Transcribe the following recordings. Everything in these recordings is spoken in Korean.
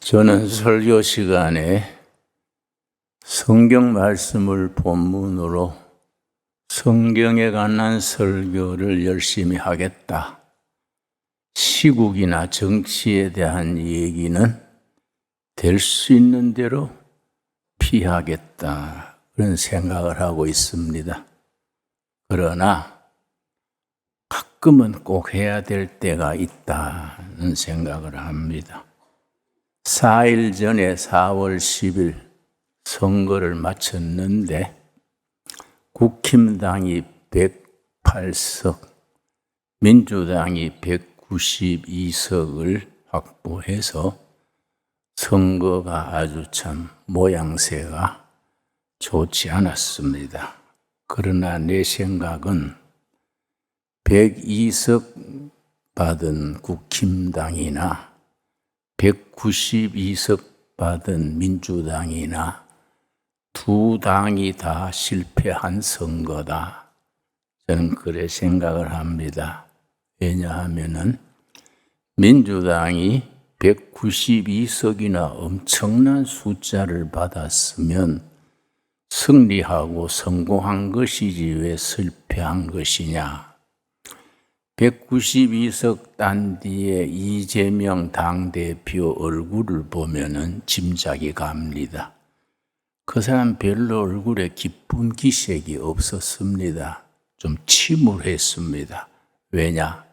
저는 설교 시간에 성경 말씀을 본문으로 성경에 관한 설교를 열심히 하겠다. 시국이나 정치에 대한 얘기는 될 수 있는 대로 피하겠다. 그런 생각을 하고 있습니다. 그러나 가끔은 꼭 해야 될 때가 있다는 생각을 합니다. 4일 전에 4월 10일 선거를 마쳤는데 국힘당이 108석, 민주당이 192석을 확보해서 선거가 아주 참 모양새가 좋지 않았습니다. 그러나 내 생각은 102석 받은 국힘당이나 192석 받은 민주당이나 두 당이 다 실패한 선거다. 저는 그래 생각을 합니다. 왜냐하면은 민주당이 192석이나 엄청난 숫자를 받았으면 승리하고 성공한 것이지 왜 실패한 것이냐. 192석 딴 뒤에 이재명 당대표 얼굴을 보면은 짐작이 갑니다. 그 사람 별로 얼굴에 기쁜 기색이 없었습니다. 좀 침울했습니다. 왜냐?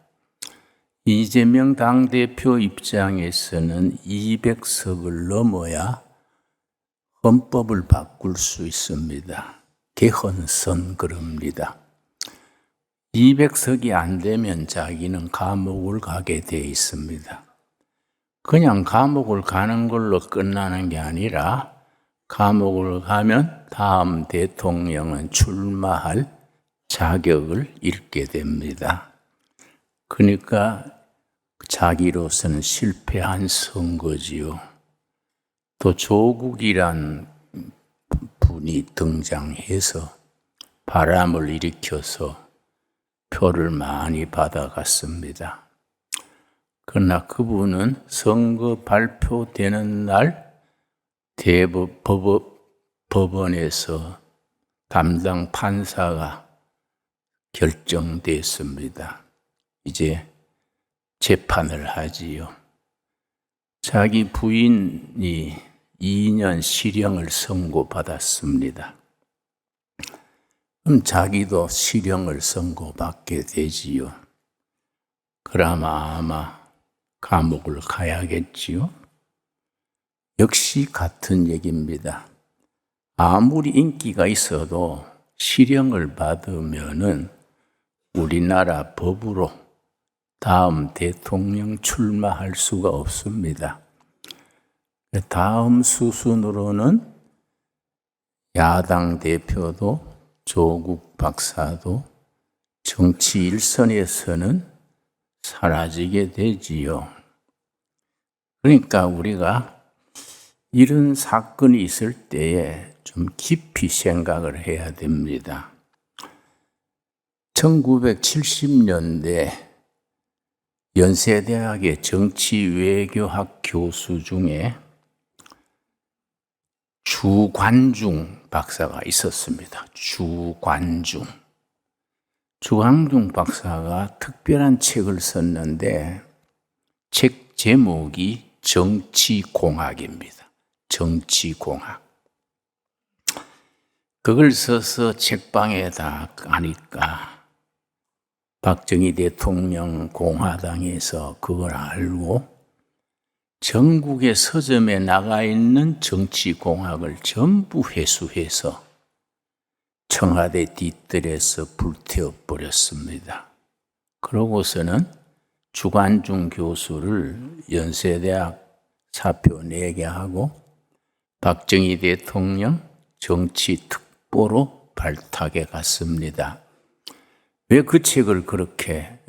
이재명 당대표 입장에서는 200석을 넘어야 헌법을 바꿀 수 있습니다. 개헌선 그럽니다. 200석이 안 되면 자기는 감옥을 가게 돼 있습니다. 그냥 감옥을 가는 걸로 끝나는 게 아니라 감옥을 가면 다음 대통령은 출마할 자격을 잃게 됩니다. 그러니까 자기로서는 실패한 선거지요. 또 조국이란 분이 등장해서 바람을 일으켜서 표를 많이 받아갔습니다. 그러나 그분은 선거 발표되는 날 법원에서 담당 판사가 결정됐습니다. 이제 재판을 하지요. 자기 부인이 2년 실형을 선고받았습니다. 그럼 자기도 실형을 선고받게 되지요. 그러면 아마 감옥을 가야겠지요. 역시 같은 얘기입니다. 아무리 인기가 있어도 실형을 받으면은 우리나라 법으로 다음 대통령 출마할 수가 없습니다. 다음 수순으로는 야당 대표도 조국 박사도 정치 일선에서는 사라지게 되지요. 그러니까 우리가 이런 사건이 있을 때에 좀 깊이 생각을 해야 됩니다. 1970년대 연세대학의 정치외교학 교수 중에 주관중 박사가 있었습니다. 주관중 박사가 특별한 책을 썼는데 책 제목이 정치공학입니다. 정치공학. 그걸 써서 책방에다 가니까 박정희 대통령 공화당에서 그걸 알고 전국의 서점에 나가 있는 정치공학을 전부 회수해서 청와대 뒤뜰에서 불태워버렸습니다. 그러고서는 주관중 교수를 연세대학 사표 내게 하고 박정희 대통령 정치특보로 발탁해 갔습니다. 왜 그 책을 그렇게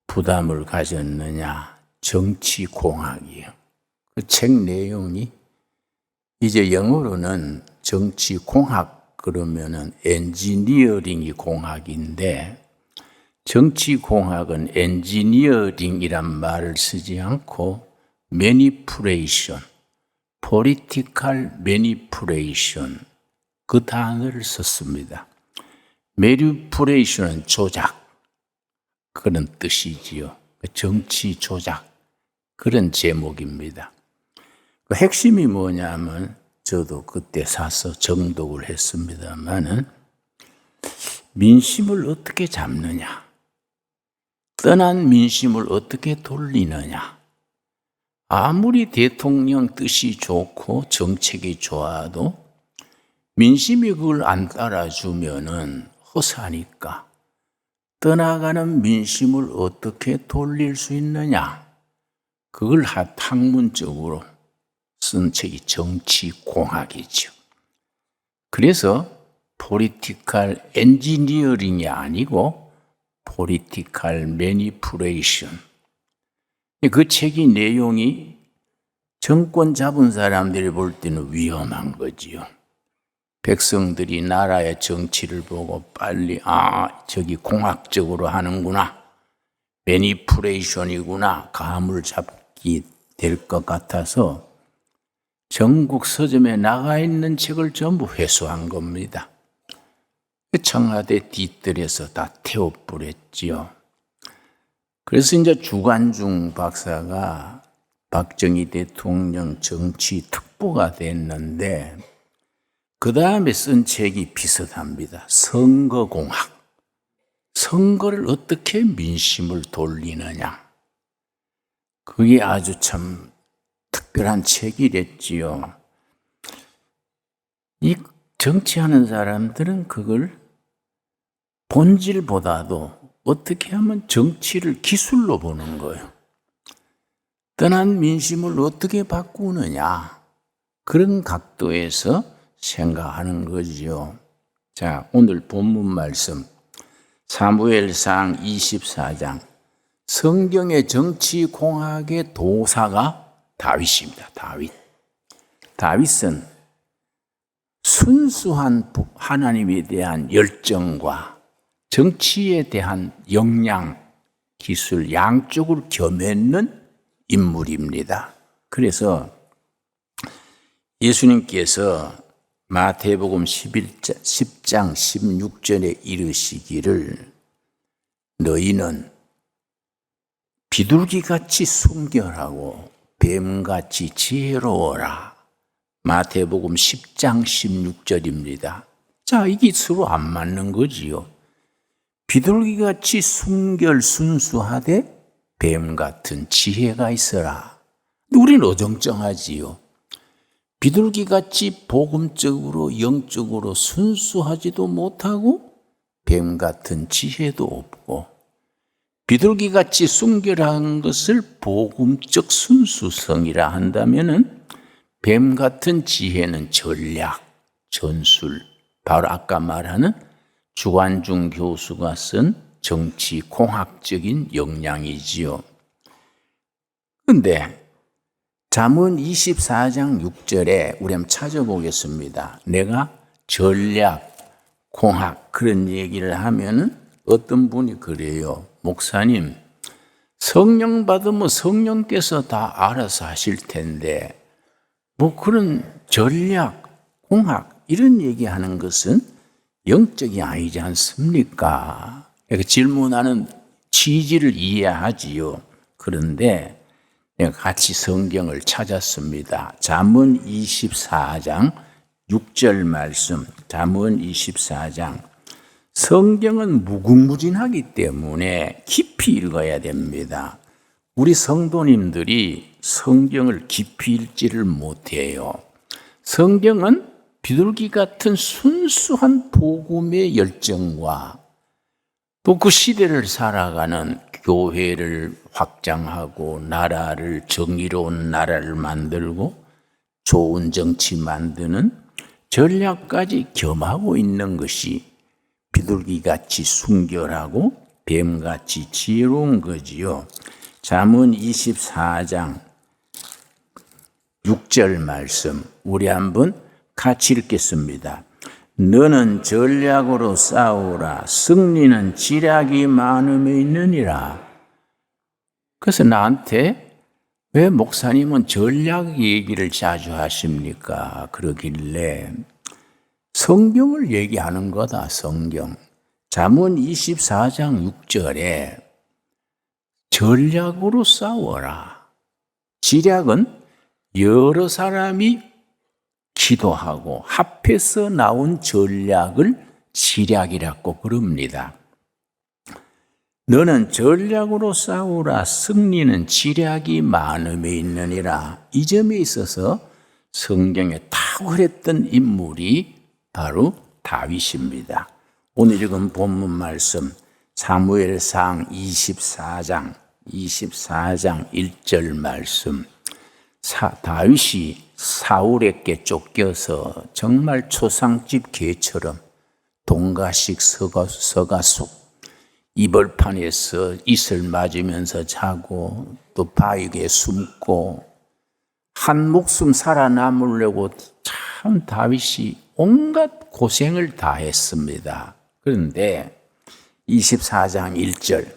부담을 가졌느냐? 정치공학이요. 그 책 내용이 이제 영어로는 정치공학 그러면은 엔지니어링이 공학인데 정치공학은 엔지니어링이란 말을 쓰지 않고 매니푸레이션, political manipulation 그 단어를 썼습니다. 매니푸레이션은 조작 그런 뜻이지요. 정치 조작 그런 제목입니다. 그 핵심이 뭐냐면 저도 그때 사서 정독을 했습니다만은 민심을 어떻게 잡느냐, 떠난 민심을 어떻게 돌리느냐. 아무리 대통령 뜻이 좋고 정책이 좋아도 민심이 그걸 안 따라주면은 허사니까 떠나가는 민심을 어떻게 돌릴 수 있느냐. 그걸 학문적으로 쓴 책이 정치공학이죠. 그래서 political engineering이 아니고 political manipulation. 그 책의 내용이 정권 잡은 사람들이 볼 때는 위험한 거지요. 백성들이 나라의 정치를 보고 빨리 저기 공학적으로 하는구나, 매니푸레이션이구나 감을 잡게 될 것 같아서 전국 서점에 나가 있는 책을 전부 회수한 겁니다. 청와대 뒤뜰에서 다 태워버렸지요. 그래서 이제 주관중 박사가 박정희 대통령 정치 특보가 됐는데 그 다음에 쓴 책이 비슷합니다. 선거공학. 선거를 어떻게 민심을 돌리느냐. 그게 아주 참 특별한 책이랬지요. 이 정치하는 사람들은 그걸 본질보다도 어떻게 하면 정치를 기술로 보는 거예요. 떠난 민심을 어떻게 바꾸느냐. 그런 각도에서 생각하는 거지요. 자, 오늘 본문 말씀 사무엘상 24장. 성경의 정치공학의 도사가 다윗입니다. 다윗은 순수한 하나님에 대한 열정과 정치에 대한 역량, 기술 양쪽을 겸했는 인물입니다. 그래서 예수님께서 마태복음 10장 16절에 이르시기를 너희는 비둘기같이 순결하고 뱀같이 지혜로워라. 마태복음 10장 16절입니다. 자, 이게 서로 안 맞는 거지요. 비둘기같이 순결순수하되 뱀같은 지혜가 있어라. 우리는 어정쩡하지요. 비둘기같이 복음적으로 영적으로 순수하지도 못하고 뱀같은 지혜도 없고 비둘기같이 순결한 것을 복음적 순수성이라 한다면은 뱀같은 지혜는 전략, 전술, 바로 아까 말하는 주관중 교수가 쓴 정치공학적인 역량이지요. 그런데 잠언 24장 6절에 우리 한번 찾아보겠습니다. 내가 전략, 공학 그런 얘기를 하면은 어떤 분이 그래요. 목사님, 성령 받으면 성령께서 다 알아서 하실 텐데 뭐 그런 전략, 공학 이런 얘기하는 것은 영적이 아니지 않습니까? 질문하는 취지를 이해하지요. 그런데 내가 같이 성경을 찾았습니다. 잠언 24장 6절 말씀, 잠언 24장. 성경은 무궁무진하기 때문에 깊이 읽어야 됩니다. 우리 성도님들이 성경을 깊이 읽지를 못해요. 성경은 비둘기 같은 순수한 복음의 열정과 또 그 시대를 살아가는 교회를 확장하고 나라를 정의로운 나라를 만들고 좋은 정치 만드는 전략까지 겸하고 있는 것이 비둘기같이 순결하고 뱀같이 지혜로운 거지요. 잠언 24장 6절 말씀 우리 한번 같이 읽겠습니다. 너는 전략으로 싸우라. 승리는 지략이 많음에 있느니라. 그래서 나한테 왜 목사님은 전략 얘기를 자주 하십니까? 그러길래 성경을 얘기하는 거다, 성경. 잠언 24장 6절에 전략으로 싸워라. 지략은 여러 사람이 기도하고 합해서 나온 전략을 지략이라고 그럽니다. 너는 전략으로 싸우라. 승리는 지략이 많음에 있느니라. 이 점에 있어서 성경에 탁월했던 인물이 바로 다윗입니다. 오늘 읽은 본문 말씀 사무엘상 24장 1절 말씀. 다윗이 사울에게 쫓겨서 정말 초상집 개처럼 동가식 서가속 이벌판에서 이슬 맞으면서 자고 또 바위에 숨고 한 목숨 살아남으려고 참 다윗이 온갖 고생을 다 했습니다. 그런데 24장 1절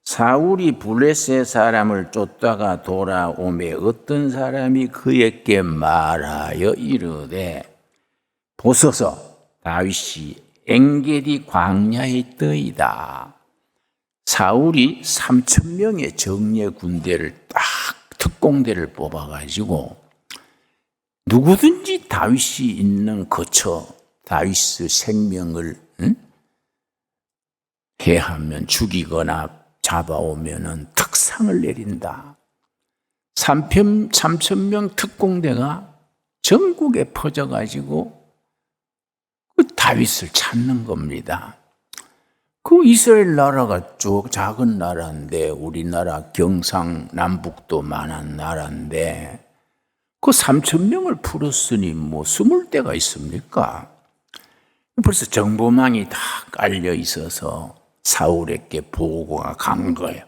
사울이 블레셋 사람을 쫓다가 돌아오매 어떤 사람이 그에게 말하여 이르되 보소서 다윗이 엔게디 광야에 떠이다. 사울이 3,000명의 정예 군대를 딱 특공대를 뽑아가지고 누구든지 다윗이 있는 거처 다윗의 생명을 해하면 죽이거나 잡아오면은 특상을 내린다. 3,000명 특공대가 전국에 퍼져가지고 그 다윗을 찾는 겁니다. 그 이스라엘 나라가 쭉 작은 나라인데 우리나라 경상남북도 많은 나라인데 그 3,000명을 풀었으니 뭐 20대가 있습니까? 벌써 정보망이 다 깔려 있어서 사울에게 보고가 간 거예요.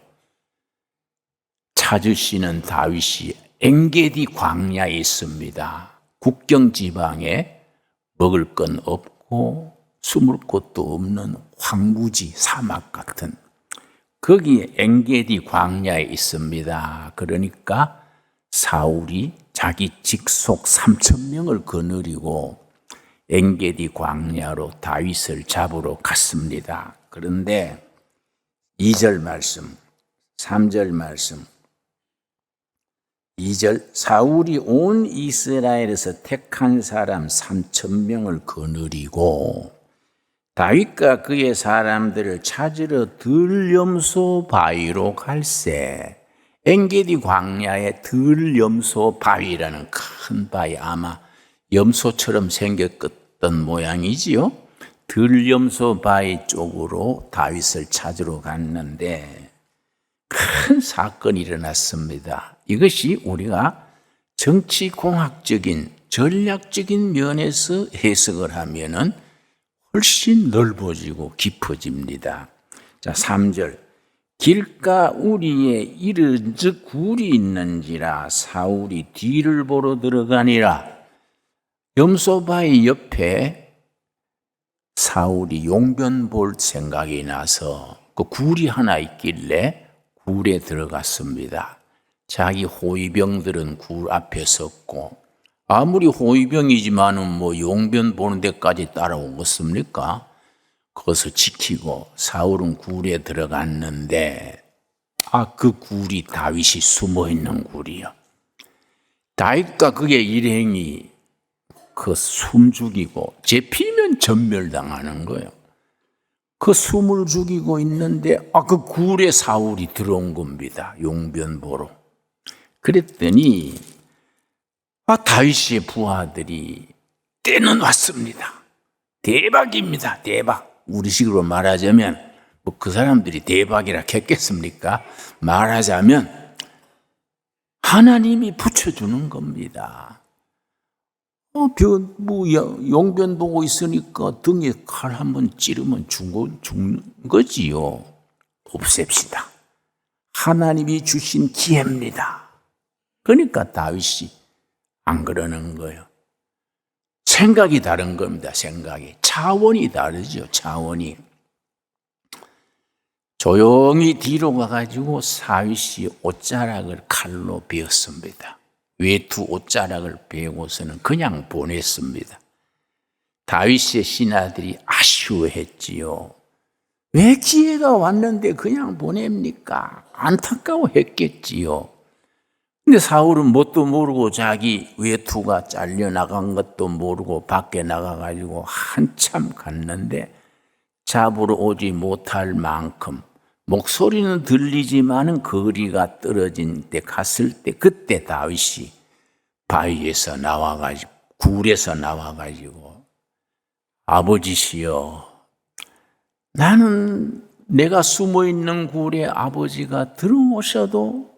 찾으시는 다윗이 엔게디 광야에 있습니다. 국경 지방에 먹을 건 없고 숨을 곳도 없는 황무지 사막 같은 거기에 엔게디 광야에 있습니다. 그러니까 사울이 자기 직속 3,000명을 거느리고 엔게디 광야로 다윗을 잡으러 갔습니다. 그런데 2절 말씀, 3절 말씀 2절 사울이 온 이스라엘에서 택한 사람 3,000명을 거느리고 다윗과 그의 사람들을 찾으러 들염소 바위로 갈새. 엔게디 광야의 들염소 바위라는 큰 바위, 아마 염소처럼 생겼던 모양이지요. 들염소 바위 쪽으로 다윗을 찾으러 갔는데 큰 사건이 일어났습니다. 이것이 우리가 정치공학적인 전략적인 면에서 해석을 하면은 훨씬 넓어지고 깊어집니다. 자, 3절. 길가 우리에 이른즉 굴이 있는지라 사울이 뒤를 보러 들어가니라. 염소바위 옆에 사울이 용변 볼 생각이 나서 그 굴이 하나 있길래 굴에 들어갔습니다. 자기 호위병들은 굴 앞에 섰고 아무리 호위병이지만은 뭐 용변 보는 데까지 따라오겠습니까? 그것을 지키고 사울은 굴에 들어갔는데 그 굴이 다윗이 숨어있는 굴이요. 다윗과 그의 일행이 그 숨 죽이고 잡히면 전멸당하는 거예요. 그 숨을 죽이고 있는데 그 굴에 사울이 들어온 겁니다. 용변 보러. 그랬더니 다윗의 부하들이 때는 왔습니다. 대박입니다. 대박. 우리식으로 말하자면 뭐 그 사람들이 대박이라 했겠습니까? 말하자면 하나님이 붙여주는 겁니다. 용변 보고 있으니까 등에 칼 한번 찌르면 죽는 거지요. 없앱시다. 하나님이 주신 기회입니다. 그러니까 다윗이 안 그러는 거예요. 생각이 다른 겁니다. 생각이. 차원이 다르죠. 차원이. 조용히 뒤로 가가지고 사윗이 옷자락을 칼로 베었습니다. 외투 옷자락을 베고서는 그냥 보냈습니다. 다윗의 신하들이 아쉬워했지요. 왜 기회가 왔는데 그냥 보냅니까? 안타까워했겠지요. 근데 사울은 뭣도 모르고 자기 외투가 잘려나간 것도 모르고 밖에 나가가지고 한참 갔는데 잡으러 오지 못할 만큼 목소리는 들리지만은 거리가 떨어진 데 갔을 때 그때 다윗이 바위에서 나와가지고 굴에서 나와가지고 아버지시여, 나는 내가 숨어있는 굴에 아버지가 들어오셔도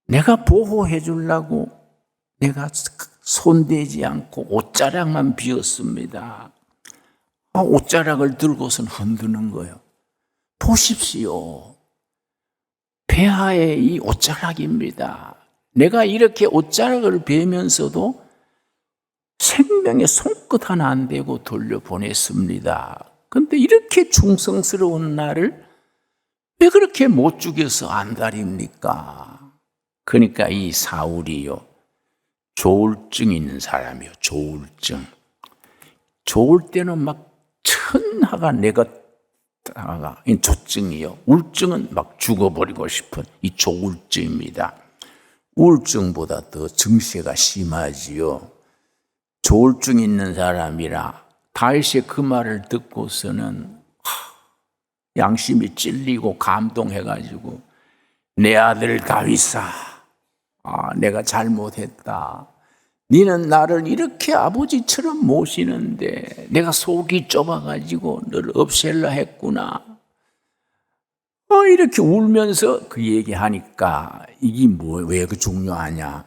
내가 보호해 주려고 내가 손대지 않고 옷자락만 비웠습니다. 옷자락을 들고선 흔드는 거예요. 보십시오. 폐하의 이 옷자락입니다. 내가 이렇게 옷자락을 베면서도 생명의 손끝 하나 안 대고 돌려보냈습니다. 그런데 이렇게 충성스러운 나를 왜 그렇게 못 죽여서 안달입니까? 그러니까 이 사울이요, 조울증 있는 사람이요. 조울증. 좋을 때는 막 천하가 내가 다가 이 조증이요. 우울증은 막 죽어버리고 싶은 이 조울증입니다. 우울증보다 더 증세가 심하지요. 조울증 있는 사람이라 다윗의 그 말을 듣고서는 양심이 찔리고 감동해가지고 내 아들 다윗아, 내가 잘못했다. 너는 나를 이렇게 아버지처럼 모시는데 내가 속이 좁아가지고 너를 없앨라 했구나. 이렇게 울면서 그 얘기하니까 이게 왜 그 중요하냐.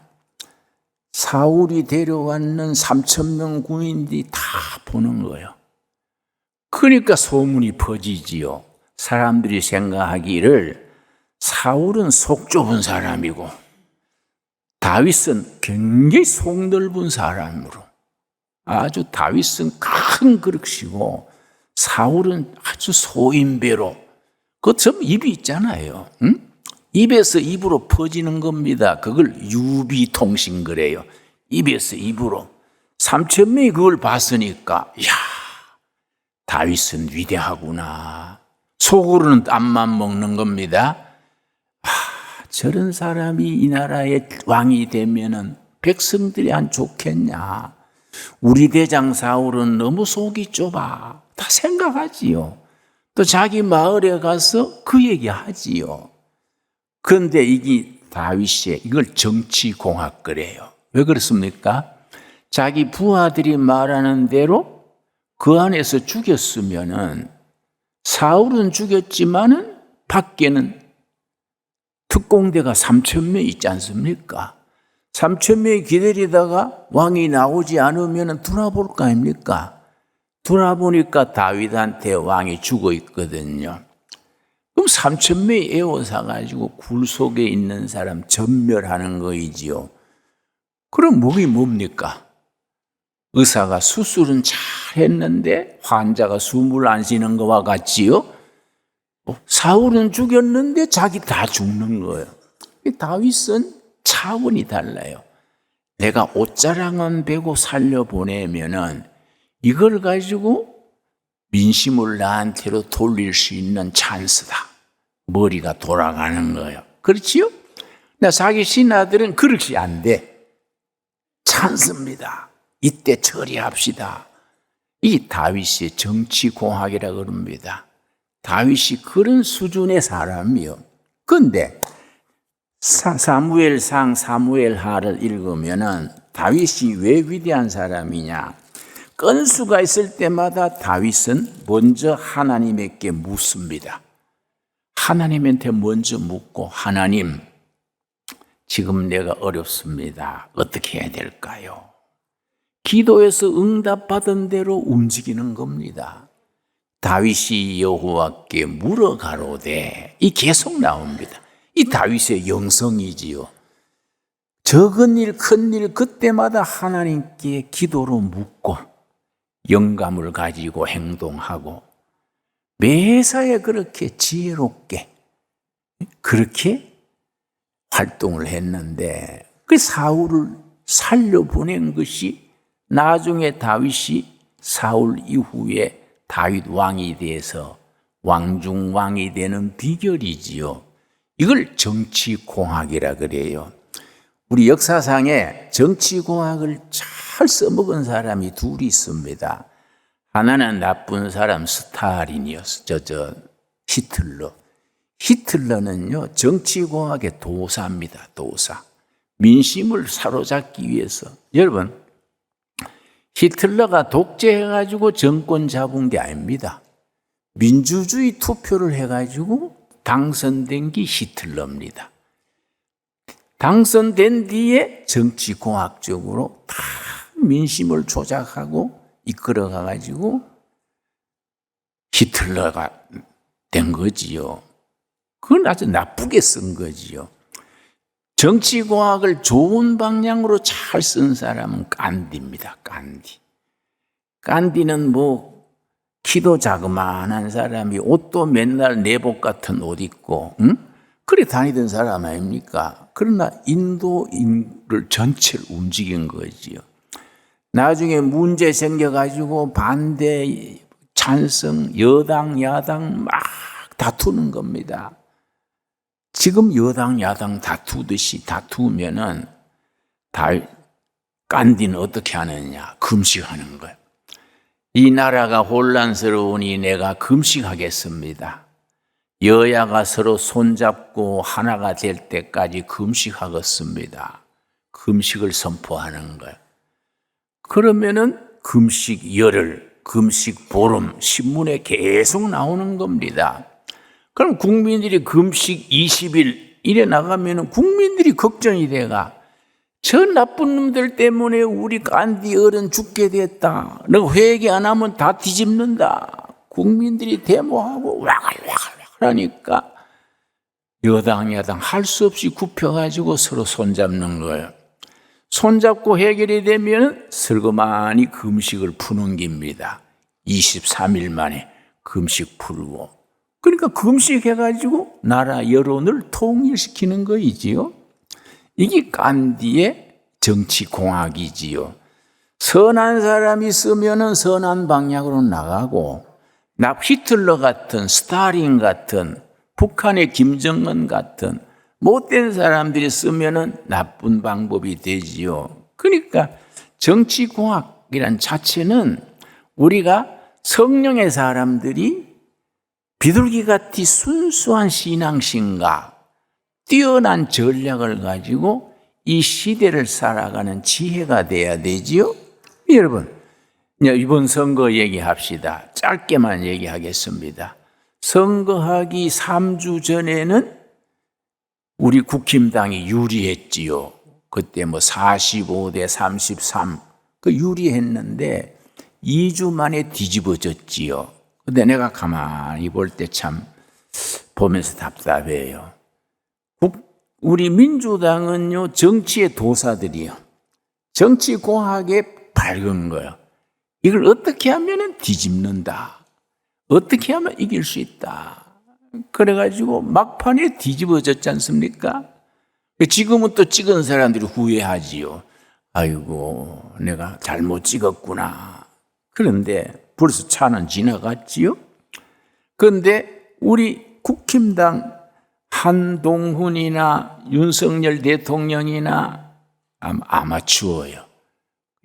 사울이 데려왔는 3,000명 군인들이 다 보는 거예요. 그러니까 소문이 퍼지지요. 사람들이 생각하기를 사울은 속 좁은 사람이고 다윗은 굉장히 속 넓은 사람으로, 아주 다윗은 큰 그릇이고 사울은 아주 소인배로, 그것처럼 입이 있잖아요. 응? 입에서 입으로 퍼지는 겁니다. 그걸 유비통신 그래요. 입에서 입으로. 3,000명이 그걸 봤으니까 이야, 다윗은 위대하구나. 속으로는 땀만 먹는 겁니다. 저런 사람이 이 나라의 왕이 되면은 백성들이 안 좋겠냐. 우리 대장 사울은 너무 속이 좁아. 다 생각하지요. 또 자기 마을에 가서 그 얘기하지요. 그런데 이게 다윗이 이걸 정치공학 그래요. 왜 그렇습니까? 자기 부하들이 말하는 대로 그 안에서 죽였으면은 사울은 죽였지만은 밖에는 특공대가 3,000명 있지 않습니까? 3,000명이 기다리다가 왕이 나오지 않으면 돌아볼 거 아닙니까? 돌아보니까 다윗한테 왕이 죽어 있거든요. 그럼 3,000명이 에워싸가지고 굴 속에 있는 사람 전멸하는 거이지요. 그럼 목이 뭡니까? 의사가 수술은 잘 했는데 환자가 숨을 안 쉬는 것과 같지요? 사울은 죽였는데 자기 다 죽는 거예요. 다윗은 차원이 달라요. 내가 옷자락만 베고 살려보내면은 이걸 가지고 민심을 나한테로 돌릴 수 있는 찬스다. 머리가 돌아가는 거예요. 그렇지요? 자기 신하들은 그릇이 안 돼. 찬스입니다. 이때 처리합시다. 이 다윗의 정치공학이라고 그럽니다. 다윗이 그런 수준의 사람이요. 그런데 사무엘상 사무엘하를 읽으면은 다윗이 왜 위대한 사람이냐? 건수가 있을 때마다 다윗은 먼저 하나님에게 묻습니다. 하나님한테 먼저 묻고, 하나님, 지금 내가 어렵습니다. 어떻게 해야 될까요? 기도해서 응답받은 대로 움직이는 겁니다. 다윗이 여호와께 물어가로되, 이 계속 나옵니다. 이 다윗의 영성이지요. 적은 일, 큰 일, 그때마다 하나님께 기도로 묻고 영감을 가지고 행동하고, 매사에 그렇게 지혜롭게 그렇게 활동을 했는데 그 사울을 살려보낸 것이 나중에 다윗이 사울 이후에 다윗 왕이 돼서 왕중왕이 되는 비결이지요. 이걸 정치공학이라 그래요. 우리 역사상에 정치공학을 잘 써먹은 사람이 둘이 있습니다. 하나는 나쁜 사람 스탈린이었어. 히틀러. 히틀러는요, 정치공학의 도사입니다. 도사. 민심을 사로잡기 위해서. 여러분, 히틀러가 독재해가지고 정권 잡은 게 아닙니다. 민주주의 투표를 해가지고 당선된 게 히틀러입니다. 당선된 뒤에 정치공학적으로 다 민심을 조작하고 이끌어가가지고 히틀러가 된 거지요. 그건 아주 나쁘게 쓴 거지요. 정치공학을 좋은 방향으로 잘 쓴 사람은 깐디입니다. 깐디. 깐디는 키도 자그마한 사람이 옷도 맨날 내복 같은 옷 입고 그래 다니던 사람 아닙니까? 그러나 인도인을 전체를 움직인 거지요. 나중에 문제 생겨가지고 반대, 찬성, 여당, 야당 막 다투는 겁니다. 지금 여당, 야당 다투면은 깐디는 어떻게 하느냐? 금식하는 거예요. 이 나라가 혼란스러우니 내가 금식하겠습니다. 여야가 서로 손잡고 하나가 될 때까지 금식하겠습니다. 금식을 선포하는 거예요. 그러면은 금식 열흘, 금식 보름, 신문에 계속 나오는 겁니다. 그럼 국민들이 금식 20일 이래 나가면은 국민들이 걱정이 돼가 저 나쁜 놈들 때문에 우리 깐디 어른 죽게 됐다. 너 회개 안 하면 다 뒤집는다. 국민들이 데모하고 와글와글 하니까 여당 야당 할 수 없이 굽혀가지고 서로 손잡는 거예요. 손잡고 해결이 되면 슬그머니 금식을 푸는 겁니다. 23일 만에 금식 풀고. 그러니까 금식해가지고 나라 여론을 통일시키는 거이지요. 이게 깐디의 정치공학이지요. 선한 사람이 쓰면은 선한 방향으로 나가고, 히틀러 같은, 스탈린 같은, 북한의 김정은 같은 못된 사람들이 쓰면은 나쁜 방법이 되지요. 그러니까 정치공학이란 자체는 우리가 성령의 사람들이 비둘기같이 순수한 신앙심과 뛰어난 전략을 가지고 이 시대를 살아가는 지혜가 돼야 되지요. 여러분, 이번 선거 얘기합시다. 짧게만 얘기하겠습니다. 선거하기 3주 전에는 우리 국힘당이 유리했지요. 그때 45대 33 유리했는데 2주 만에 뒤집어졌지요. 근데 내가 가만히 볼 때 참 보면서 답답해요. 우리 민주당은요, 정치의 도사들이요. 정치공학에 밝은 거예요. 이걸 어떻게 하면 뒤집는다. 어떻게 하면 이길 수 있다. 그래가지고 막판에 뒤집어졌지 않습니까? 지금은 또 찍은 사람들이 후회하지요. 아이고, 내가 잘못 찍었구나. 그런데 벌써 차는 지나갔지요. 그런데 우리 국힘당 한동훈이나 윤석열 대통령이나 아마추어예요.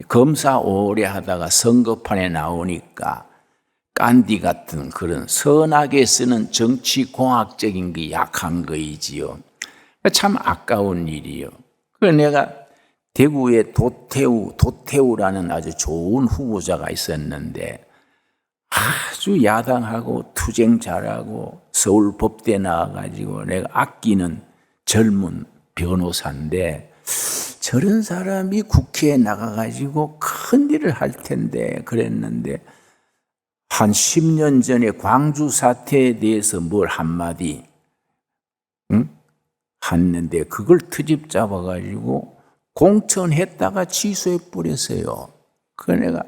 검사 오래 하다가 선거판에 나오니까 깐디 같은 그런 선하게 쓰는 정치공학적인 게 약한 거이지요. 참 아까운 일이요. 그래서 내가 대구에 도태우라는 아주 좋은 후보자가 있었는데 아주 야당하고 투쟁 잘하고 서울 법대 나와가지고 내가 아끼는 젊은 변호사인데 저런 사람이 국회에 나가가지고 큰 일을 할 텐데 그랬는데 한 10년 전에 광주 사태에 대해서 뭘 한마디 했는데 그걸 트집 잡아가지고 공천했다가 취소해 버렸어요. 그 내가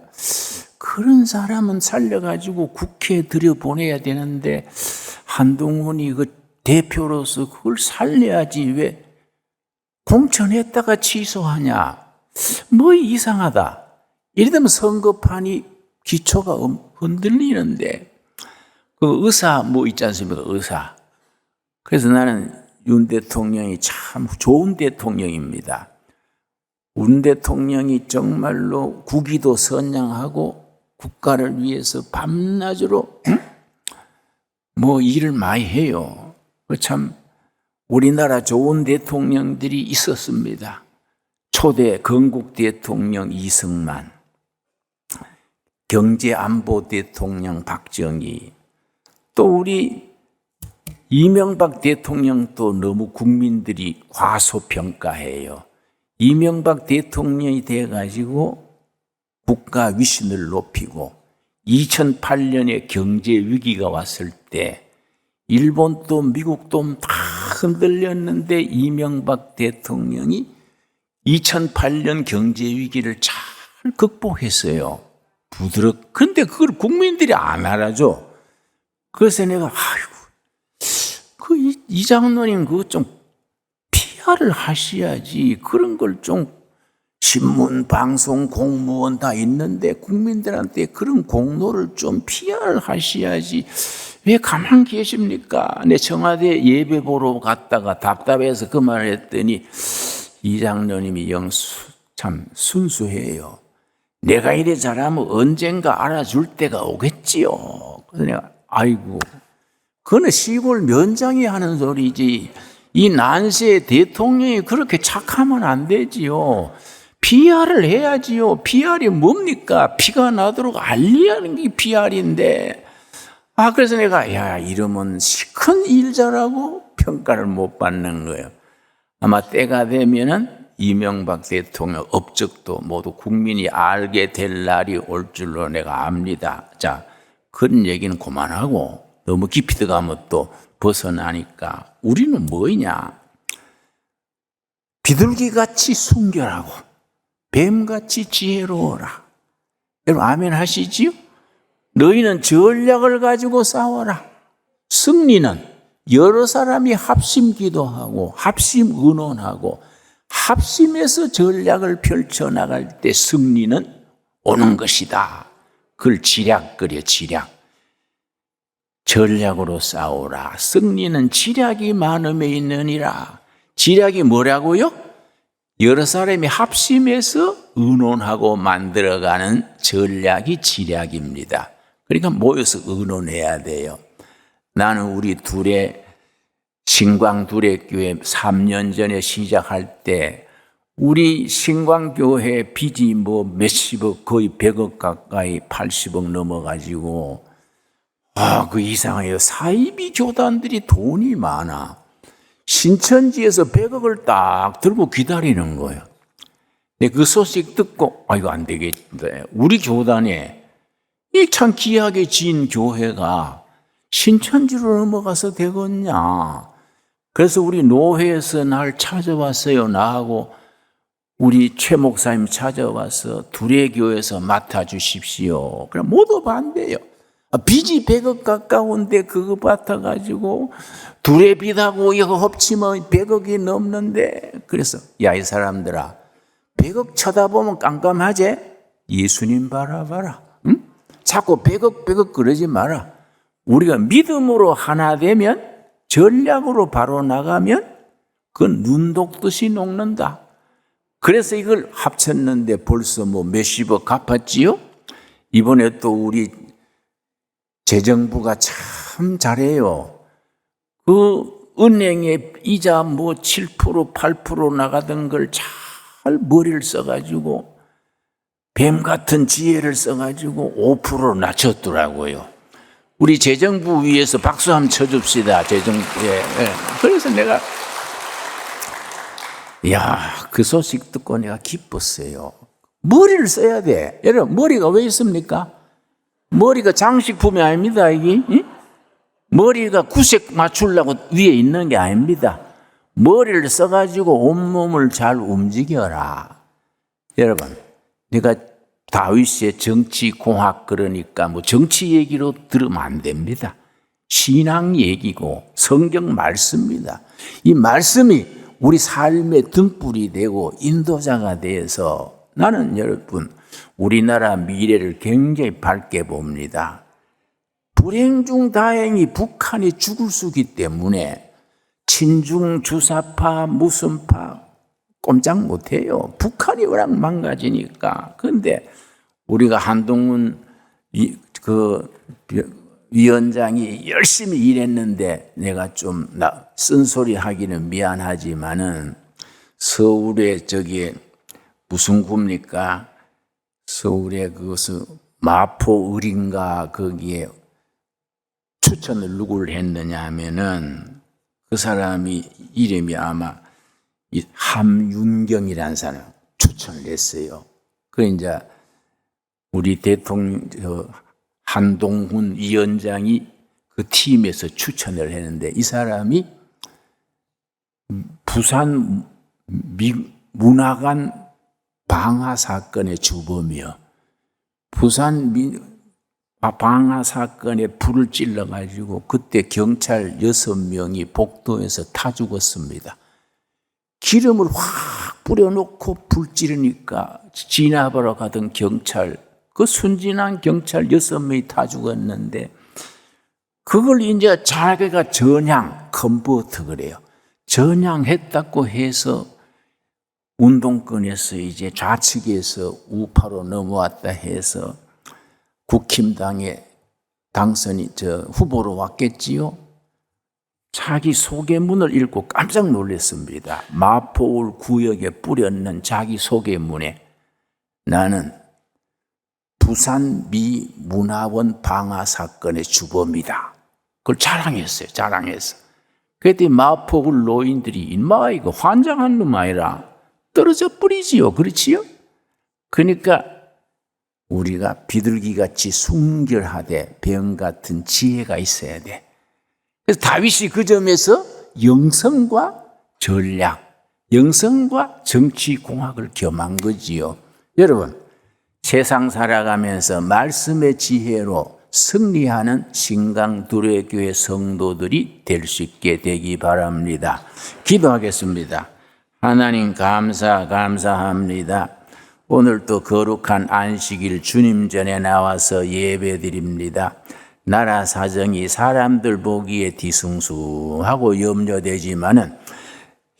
그런 사람은 살려가지고 국회에 들여보내야 되는데 한동훈이 그 대표로서 그걸 살려야지 왜 공천했다가 취소하냐. 뭐 이상하다. 이래 되면 선거판이 기초가 흔들리는데 그 의사 뭐 있지 않습니까? 의사. 그래서 나는 윤 대통령이 참 좋은 대통령입니다. 윤 대통령이 정말로 국위도 선양하고 국가를 위해서 밤낮으로 뭐 일을 많이 해요. 참 우리나라 좋은 대통령들이 있었습니다. 초대 건국 대통령 이승만, 경제안보 대통령 박정희, 또 우리 이명박 대통령도 너무 국민들이 과소평가해요. 이명박 대통령이 돼가지고 국가 위신을 높이고 2008년에 경제 위기가 왔을 때 일본도 미국도 다 흔들렸는데 이명박 대통령이 2008년 경제 위기를 잘 극복했어요. 근데 그걸 국민들이 안 알아줘. 그래서 내가 이 장로님 그거 좀 PR을 하셔야지. 그런 걸 좀 신문, 방송, 공무원 다 있는데 국민들한테 그런 공로를 좀 PR을 하셔야지. 왜 가만 계십니까? 내 청와대 예배 보러 갔다가 답답해서 그 말을 했더니 이 장로님이 참 순수해요. 내가 이래 잘하면 언젠가 알아줄 때가 오겠지요. 그래서 내가 아이고 그거는 시골 면장이 하는 소리지. 이 난세의 대통령이 그렇게 착하면 안 되지요. PR을 해야지요. PR이 뭡니까? 피가 나도록 알리는 게 PR인데. 그래서 내가 이러면 큰 일자라고 평가를 못 받는 거예요. 아마 때가 되면은 이명박 대통령 업적도 모두 국민이 알게 될 날이 올 줄로 내가 압니다. 자, 그런 얘기는 그만하고 너무 깊이 들어가면 또 벗어나니까 우리는 뭐냐? 비둘기같이 순결하고 뱀같이 지혜로워라. 여러분 아멘 하시지요? 너희는 전략을 가지고 싸워라. 승리는 여러 사람이 합심 기도하고 합심 의논하고 합심해서 전략을 펼쳐나갈 때 승리는 오는 것이다. 그걸 지략거려 지략. 전략으로 싸우라. 승리는 지략이 많음에 있느니라. 지략이 뭐라고요? 여러 사람이 합심해서 의논하고 만들어가는 전략이 지략입니다. 그러니까 모여서 의논해야 돼요. 나는 우리 신광두레교회 3년 전에 시작할 때 우리 신광교회 빚이 몇십억 거의 100억 가까이 80억 넘어가지고 그 이상해요. 사이비 교단들이 돈이 많아. 신천지에서 100억을 딱 들고 기다리는 거예요. 근데 그 소식 듣고 이거 안 되겠다. 우리 교단에 이 참 귀하게 지은 교회가 신천지로 넘어가서 되겠냐. 그래서 우리 노회에서 날 찾아왔어요. 나하고 우리 최 목사님 찾아와서 두레교에서 맡아주십시오. 그럼 모두 반대요. 빚이 100억 가까운데 그거 받아가지고 두레빚하고 이거 합치면 100억이 넘는데 그래서 이 사람들아 100억 쳐다보면 깜깜하지? 예수님 바라봐라. 응? 자꾸 100억 그러지 마라. 우리가 믿음으로 하나 되면 전략으로 바로 나가면 그건 눈 녹듯이 녹는다. 그래서 이걸 합쳤는데 벌써 몇십억 갚았지요? 이번에 또 우리 재정부가 참 잘해요. 그 은행에 이자 7%, 8% 나가던 걸 잘 머리를 써가지고 뱀 같은 지혜를 써가지고 5% 낮췄더라고요. 우리 재정부 위에서 박수 한번 쳐줍시다. 재정부에. 그래서 내가 그 소식 듣고 내가 기뻤어요. 머리를 써야 돼. 여러분 머리가 왜 있습니까? 머리가 장식품이 아닙니다. 이게 머리가 구색 맞추려고 위에 있는 게 아닙니다. 머리를 써가지고 온몸을 잘 움직여라. 여러분 내가 다윗의 정치 공학 그러니까 뭐 정치 얘기로 들으면 안 됩니다. 신앙 얘기고 성경 말씀입니다. 이 말씀이 우리 삶의 등불이 되고 인도자가 되어서 나는 여러분 우리나라 미래를 굉장히 밝게 봅니다. 불행 중 다행히 북한이 죽을 수기 때문에 친중 주사파 무슨 파 꼼짝 못해요. 북한이 워낙 망가지니까. 그런데 우리가 한동훈 위원장이 열심히 일했는데 내가 좀 쓴소리 하기는 미안하지만은 서울에 무슨 구입니까? 서울에 그것은 마포을인가 거기에 추천을 누구를 했느냐 하면은 그 사람이 이름이 아마 함윤경이라는 사람 추천을 했어요. 그 이제 우리 대통령 한동훈 위원장이 그 팀에서 추천을 했는데 이 사람이 부산 문화관 방화 사건의 주범이요. 부산 방화 사건에 불을 찔러가지고 그때 경찰 6명이 복도에서 타 죽었습니다. 기름을 확 뿌려놓고 불 지르니까 진압하러 가던 경찰, 그 순진한 경찰 6명이 타 죽었는데 그걸 이제 자기가 전향, 컨버트 그래요. 전향했다고 해서 운동권에서 이제 좌측에서 우파로 넘어왔다 해서 국힘당의 후보로 왔겠지요. 자기 소개문을 읽고 깜짝 놀랐습니다. 마포울 구역에 뿌렸는 자기 소개문에 나는 부산 미 문화원 방화 사건의 주범이다. 그걸 자랑했어요. 자랑해서. 그랬더니 마포울 노인들이 인마 이거 환장한 놈 아니라 떨어져 버리지요. 그렇지요? 그러니까 우리가 비둘기같이 순결하되 병 같은 지혜가 있어야 돼. 그래서 다윗이 그 점에서 영성과 전략, 영성과 정치 공학을 겸한 거지요. 여러분, 세상 살아가면서 말씀의 지혜로 승리하는 신강두레교회 성도들이 될 수 있게 되기 바랍니다. 기도하겠습니다. 하나님 감사합니다. 오늘 또 거룩한 안식일 주님 전에 나와서 예배드립니다. 나라 사정이 사람들 보기에 뒤숭숭하고 염려되지만은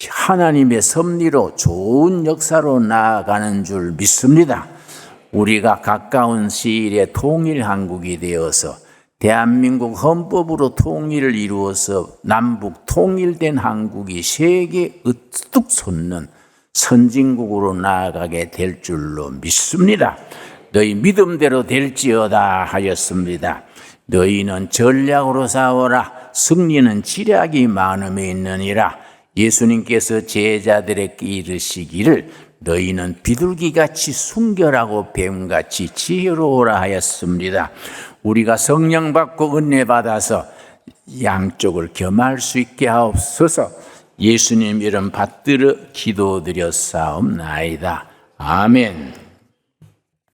하나님의 섭리로 좋은 역사로 나아가는 줄 믿습니다. 우리가 가까운 시일에 통일한국이 되어서 대한민국 헌법으로 통일을 이루어서 남북 통일된 한국이 세계에 으뚝 솟는 선진국으로 나아가게 될 줄로 믿습니다. 너희 믿음대로 될지어다 하였습니다. 너희는 전략으로 싸워라. 승리는 지략이 많음에 있느니라. 예수님께서 제자들에게 이르시기를 너희는 비둘기같이 순결하고 뱀같이 지혜로우라 하였습니다. 우리가 성령 받고 은혜 받아서 양쪽을 겸할 수 있게 하옵소서. 예수님 이름 받들어 기도드렸사옵나이다. 아멘.